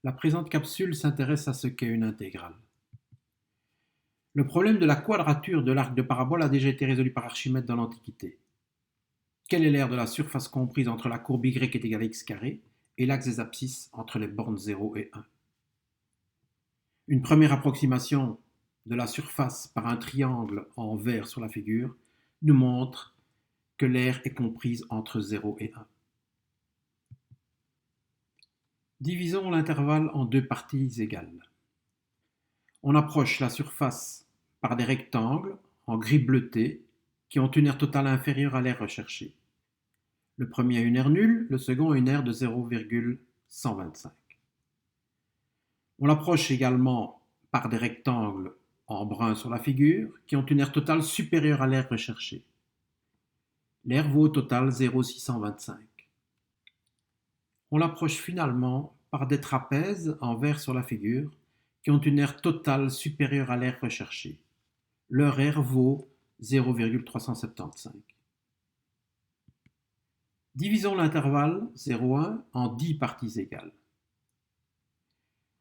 La présente capsule s'intéresse à ce qu'est une intégrale. Le problème de la quadrature de l'arc de parabole a déjà été résolu par Archimède dans l'Antiquité. Quel est l'aire de la surface comprise entre la courbe y est égale à x carré et l'axe des abscisses entre les bornes 0 et 1? Une première approximation de la surface par un triangle en vert sur la figure nous montre que l'aire est comprise entre 0 et 1. Divisons l'intervalle en deux parties égales. On approche la surface par des rectangles en gris bleuté qui ont une aire totale inférieure à l'aire recherchée. Le premier a une aire nulle, le second a une aire de 0,125. On l'approche également par des rectangles en brun sur la figure qui ont une aire totale supérieure à l'aire recherchée. L'aire vaut au total 0,625. On l'approche finalement par des trapèzes en vert sur la figure qui ont une aire totale supérieure à l'aire recherchée. Leur aire vaut 0,375. Divisons l'intervalle 0,1 en 10 parties égales.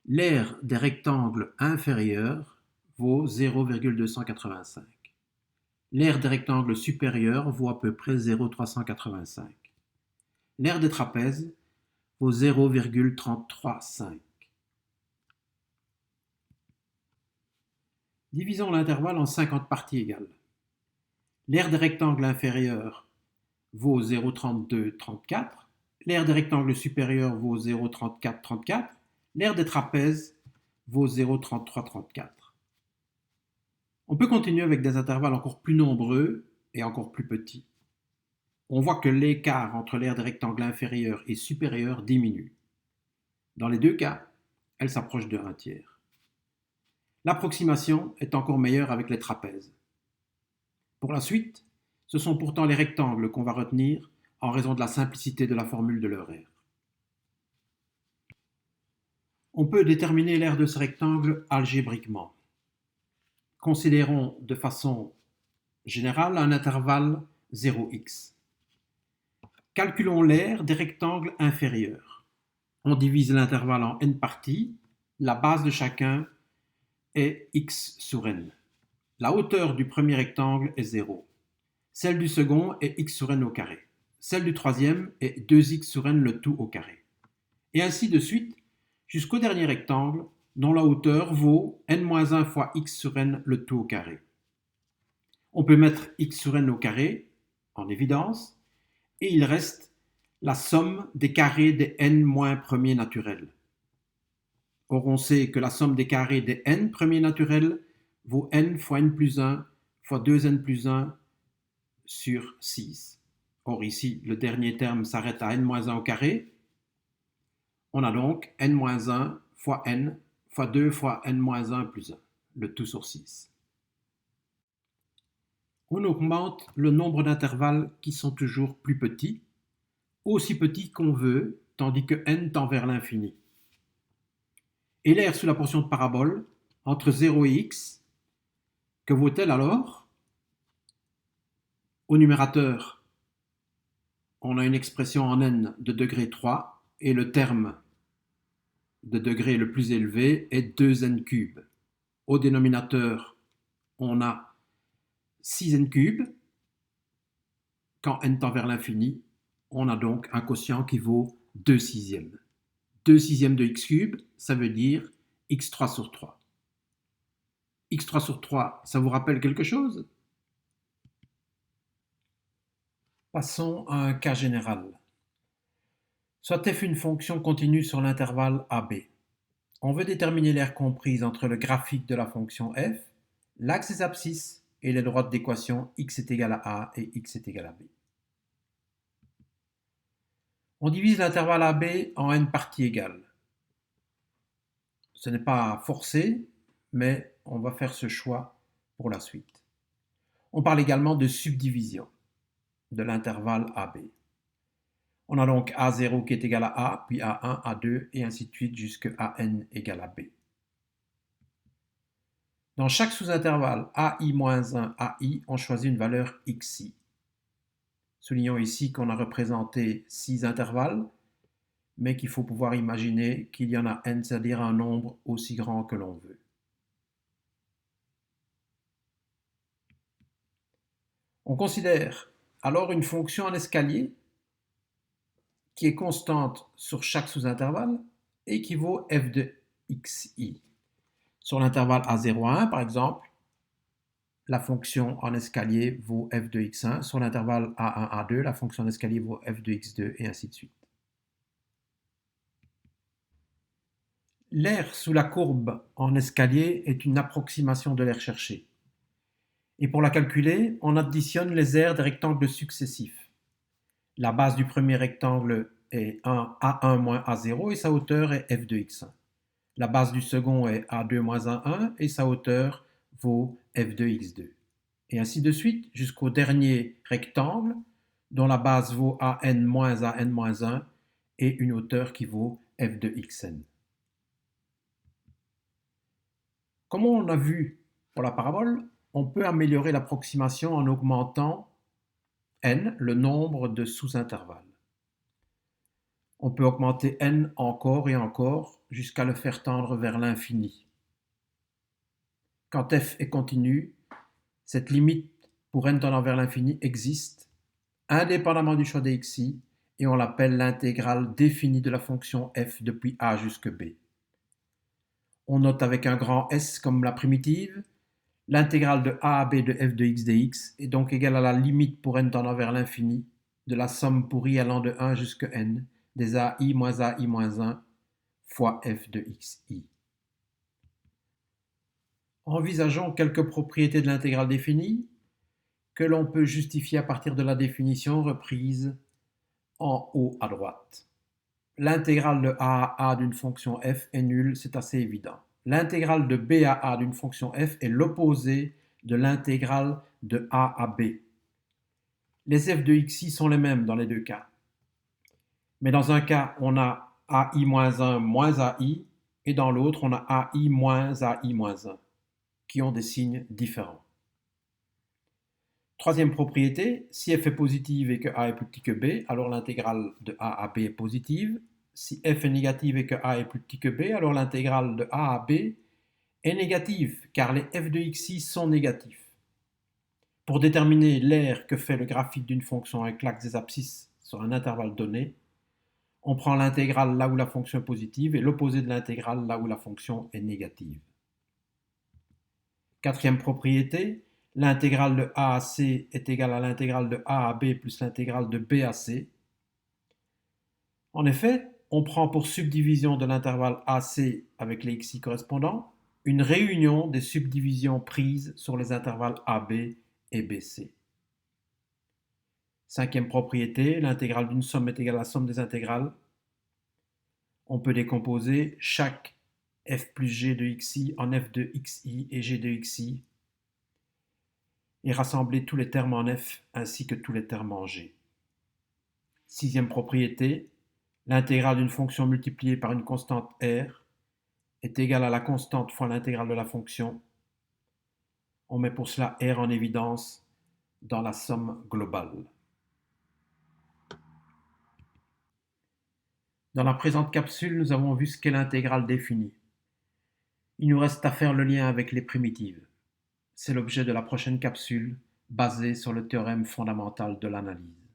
L'aire des rectangles inférieurs vaut 0,285. L'aire des rectangles supérieurs vaut à peu près 0,385. L'aire des trapèzes vaut 0,335. Divisons l'intervalle en 50 parties égales. L'aire des rectangles inférieurs vaut 0,3234. L'aire des rectangles supérieurs vaut 0,3434. L'aire des trapèzes vaut 0,3334. On peut continuer avec des intervalles encore plus nombreux et encore plus petits. On voit que l'écart entre l'aire des rectangles inférieurs et supérieurs diminue. Dans les deux cas, elle s'approche de 1/3. L'approximation est encore meilleure avec les trapèzes. Pour la suite, ce sont pourtant les rectangles qu'on va retenir en raison de la simplicité de la formule de leur aire. On peut déterminer l'aire de ce rectangle algébriquement. Considérons de façon générale un intervalle 0x. Calculons l'aire des rectangles inférieurs. On divise l'intervalle en n parties. La base de chacun est x sur n. La hauteur du premier rectangle est 0. Celle du second est x sur n au carré. Celle du troisième est 2x sur n le tout au carré. Et ainsi de suite jusqu'au dernier rectangle dont la hauteur vaut n-1 fois x sur n le tout au carré. On peut mettre x sur n au carré en évidence et il reste la somme des carrés des n- premiers naturels. Or on sait que la somme des carrés des n premiers naturels vaut n fois n plus 1 fois 2n plus 1 sur 6. Or ici, le dernier terme s'arrête à n-1 au carré. On a donc n-1 fois n fois 2 fois n-1 plus 1, le tout sur 6. On augmente le nombre d'intervalles qui sont toujours plus petits, aussi petits qu'on veut, tandis que n tend vers l'infini. Et l'aire sous la portion de parabole, entre 0 et x, que vaut-elle alors? Au numérateur, on a une expression en n de degré 3 et le terme de degré le plus élevé est 2n cube. Au dénominateur, on a 6n cube. Quand n tend vers l'infini, on a donc un quotient qui vaut 2 sixièmes. 2 sixièmes de x cube, ça veut dire x3 sur 3. x3 sur 3, ça vous rappelle quelque chose? Passons à un cas général. Soit f une fonction continue sur l'intervalle AB. On veut déterminer l'aire comprise entre le graphique de la fonction f, l'axe des abscisses et les droites d'équation x est égal à a et x est égal à b. On divise l'intervalle AB en n parties égales. Ce n'est pas forcé, mais on va faire ce choix pour la suite. On parle également de subdivision de l'intervalle AB. On a donc A0 qui est égal à A, puis A1, A2, et ainsi de suite jusqu'à n égale à B. Dans chaque sous-intervalle AI-1, AI, on choisit une valeur xi. Soulignons ici qu'on a représenté 6 intervalles mais qu'il faut pouvoir imaginer qu'il y en a n, c'est-à-dire un nombre aussi grand que l'on veut. On considère alors une fonction en escalier qui est constante sur chaque sous-intervalle et qui vaut f de xi. Sur l'intervalle a0 à 1, par exemple, la fonction en escalier vaut f de x1. Sur l'intervalle a1 à 2, la fonction en escalier vaut f de x2, et ainsi de suite. L'aire sous la courbe en escalier est une approximation de l'aire cherchée. Et pour la calculer, on additionne les aires des rectangles successifs. La base du premier rectangle est A1 moins A0 et sa hauteur est f de x1. La base du second est A2 moins A1 et sa hauteur vaut f de x2. Et ainsi de suite jusqu'au dernier rectangle dont la base vaut AN moins AN moins 1 et une hauteur qui vaut f de xn. Comme on a vu pour la parabole, on peut améliorer l'approximation en augmentant n, le nombre de sous-intervalles. On peut augmenter n encore et encore jusqu'à le faire tendre vers l'infini. Quand f est continu, cette limite pour n tendant vers l'infini existe, indépendamment du choix des xi, et on l'appelle l'intégrale définie de la fonction f depuis a jusque b. On note avec un grand S comme la primitive. L'intégrale de a à b de f de x dx est donc égale à la limite pour n tendant vers l'infini de la somme pour i allant de 1 jusqu'à n des ai moins 1 fois f de xi. Envisageons quelques propriétés de l'intégrale définie que l'on peut justifier à partir de la définition reprise en haut à droite. L'intégrale de a à a d'une fonction f est nulle, c'est assez évident. L'intégrale de b à a d'une fonction f est l'opposé de l'intégrale de a à b. Les f de xi sont les mêmes dans les deux cas. Mais dans un cas, on a ai moins 1 moins ai, et dans l'autre, on a ai moins 1, qui ont des signes différents. Troisième propriété, si f est positive et que a est plus petit que b, alors l'intégrale de a à b est positive. Si f est négative et que a est plus petit que b, alors l'intégrale de a à b est négative, car les f de xi sont négatifs. Pour déterminer l'aire que fait le graphique d'une fonction avec l'axe des abscisses sur un intervalle donné, on prend l'intégrale là où la fonction est positive et l'opposé de l'intégrale là où la fonction est négative. Quatrième propriété, l'intégrale de a à c est égale à l'intégrale de a à b plus l'intégrale de b à c. En effet, on prend pour subdivision de l'intervalle AC avec les xi correspondants une réunion des subdivisions prises sur les intervalles AB et BC. Cinquième propriété, l'intégrale d'une somme est égale à la somme des intégrales. On peut décomposer chaque f plus g de xi en f de xi et g de xi et rassembler tous les termes en f ainsi que tous les termes en g. Sixième propriété, l'intégrale d'une fonction multipliée par une constante r est égale à la constante fois l'intégrale de la fonction. On met pour cela r en évidence dans la somme globale. Dans la présente capsule, nous avons vu ce qu'est l'intégrale définie. Il nous reste à faire le lien avec les primitives. C'est l'objet de la prochaine capsule, basée sur le théorème fondamental de l'analyse.